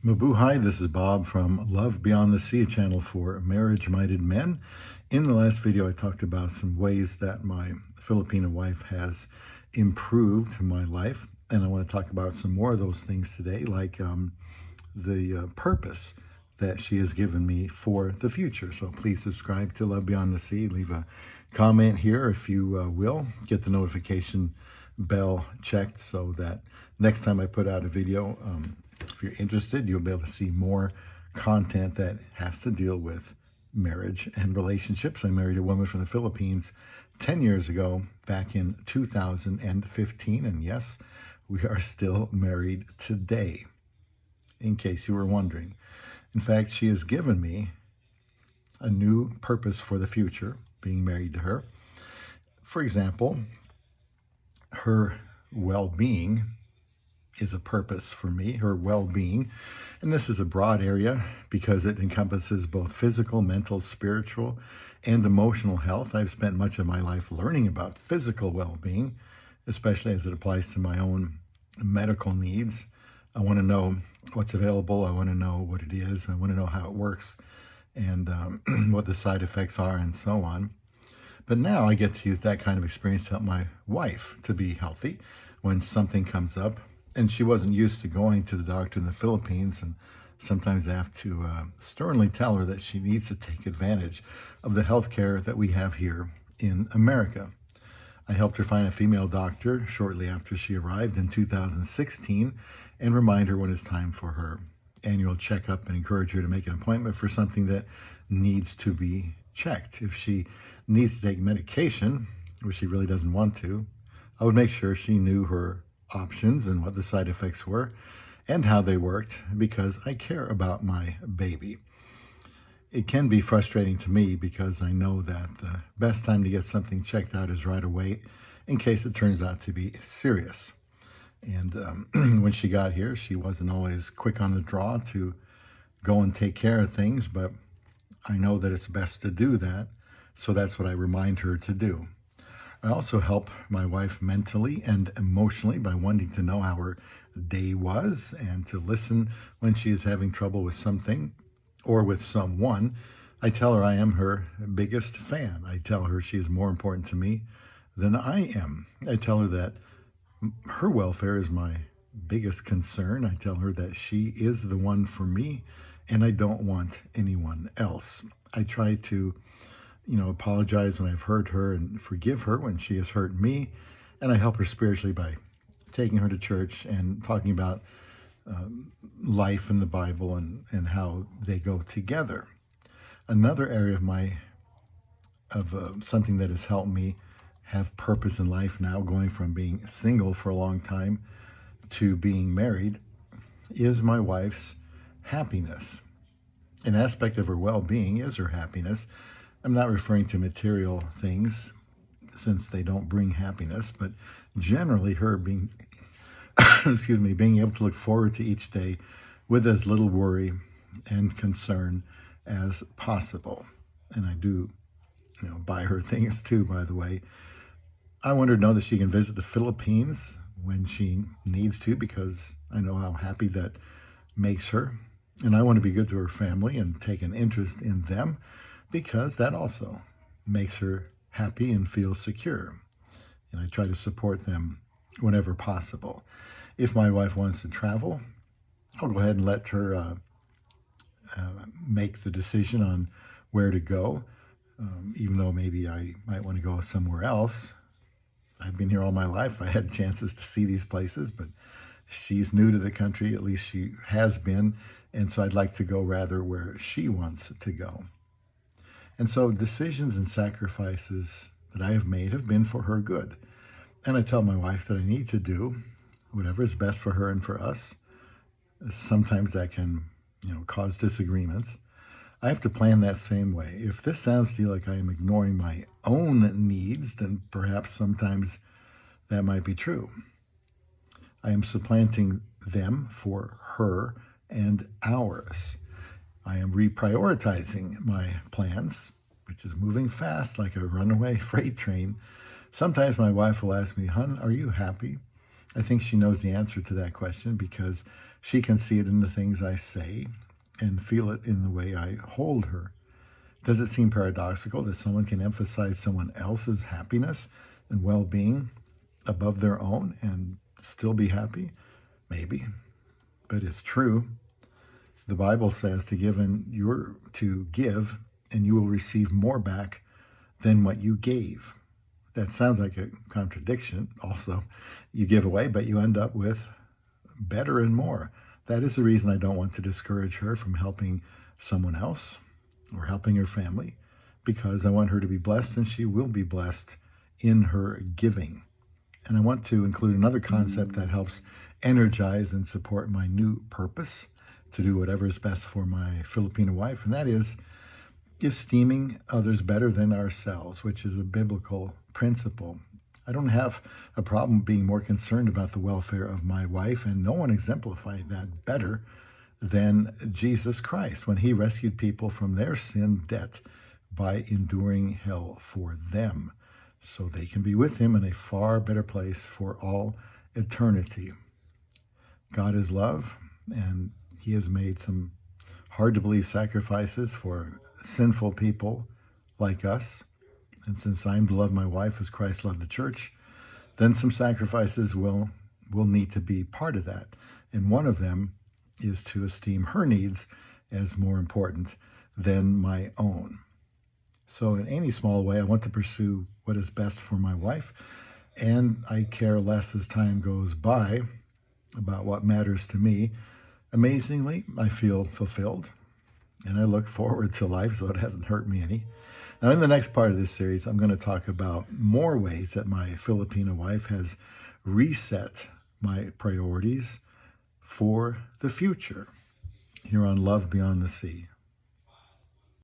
Mabuhay, this is Bob from Love Beyond the Sea, a channel for marriage-minded men. In the last video, I talked about some ways that my Filipina wife has improved my life, and I want to talk about some more of those things today, like the purpose that she has given me for the future. So please subscribe to Love Beyond the Sea. Leave a comment here if you will. Get the notification bell checked so that next time I put out a video, if you're interested, you'll be able to see more content that has to deal with marriage and relationships. I married a woman from the Philippines 10 years ago, back in 2015, and yes, we are still married today, in case you were wondering. In fact, she has given me a new purpose for the future, being married to her. For example, her well-being is a purpose for me, her well-being. And this is a broad area because it encompasses both physical, mental, spiritual, and emotional health. I've spent much of my life learning about physical well-being, especially as it applies to my own medical needs. I want to know what's available. I want to know what it is. I want to know how it works and what the side effects are and so on. But now I get to use that kind of experience to help my wife to be healthy when something comes up. And she wasn't used to going to the doctor in the Philippines, and sometimes I have to sternly tell her that she needs to take advantage of the health care that we have here in America. I helped her find a female doctor shortly after she arrived in 2016 and remind her when it's time for her annual checkup and encourage her to make an appointment for something that needs to be checked. If she needs to take medication, which she really doesn't want to, I would make sure she knew her options and what the side effects were and how they worked, because I care about my baby. It can be frustrating to me because I know that the best time to get something checked out is right away in case it turns out to be serious. And when she got here, she wasn't always quick on the draw to go and take care of things, but I know that it's best to do that, so that's what I remind her to do. I also help my wife mentally and emotionally by wanting to know how her day was and to listen when she is having trouble with something or with someone. I tell her I am her biggest fan. I tell her she is more important to me than I am. I tell her that her welfare is my biggest concern. I tell her that she is the one for me and I don't want anyone else. I try to apologize when I've hurt her and forgive her when she has hurt me. And I help her spiritually by taking her to church and talking about life in the Bible and how they go together. Another area of something that has helped me have purpose in life now, going from being single for a long time to being married, is my wife's happiness. An aspect of her well-being is her happiness. I'm not referring to material things, since they don't bring happiness, but generally her being, being able to look forward to each day with as little worry and concern as possible. And I do, buy her things too, by the way. I want her to know that she can visit the Philippines when she needs to, because I know how happy that makes her. And I want to be good to her family and take an interest in them, because that also makes her happy and feel secure. And I try to support them whenever possible. If my wife wants to travel, I'll go ahead and let her make the decision on where to go, even though maybe I might want to go somewhere else. I've been here all my life. I had chances to see these places, but she's new to the country, at least she has been, and so I'd like to go rather where she wants to go. And so decisions and sacrifices that I have made have been for her good. And I tell my wife that I need to do whatever is best for her and for us. Sometimes that can, cause disagreements. I have to plan that same way. If this sounds to you like I am ignoring my own needs, then perhaps sometimes that might be true. I am supplanting them for her and ours. I am reprioritizing my plans, which is moving fast like a runaway freight train. Sometimes my wife will ask me, "Hun, are you happy?" I think she knows the answer to that question because she can see it in the things I say and feel it in the way I hold her. Does it seem paradoxical that someone can emphasize someone else's happiness and well-being above their own and still be happy? Maybe, but it's true. The Bible says to give and you will receive more back than what you gave. That sounds like a contradiction. Also, you give away, but you end up with better and more. That is the reason I don't want to discourage her from helping someone else or helping her family, because I want her to be blessed, and she will be blessed in her giving. And I want to include another concept that helps energize and support my new purpose to do whatever is best for my Filipina wife, and that is esteeming others better than ourselves, which is a biblical principle. I don't have a problem being more concerned about the welfare of my wife, and no one exemplified that better than Jesus Christ when he rescued people from their sin debt by enduring hell for them so they can be with him in a far better place for all eternity. God is love, and he has made some hard-to-believe sacrifices for sinful people like us. And since I'm to love my wife as Christ loved the church, then some sacrifices will need to be part of that. And one of them is to esteem her needs as more important than my own. So in any small way, I want to pursue what is best for my wife, and I care less as time goes by about what matters to me. Amazingly, I feel fulfilled, and I look forward to life, so it hasn't hurt me any. Now, in the next part of this series, I'm going to talk about more ways that my Filipina wife has reset my priorities for the future here on Love Beyond the Sea.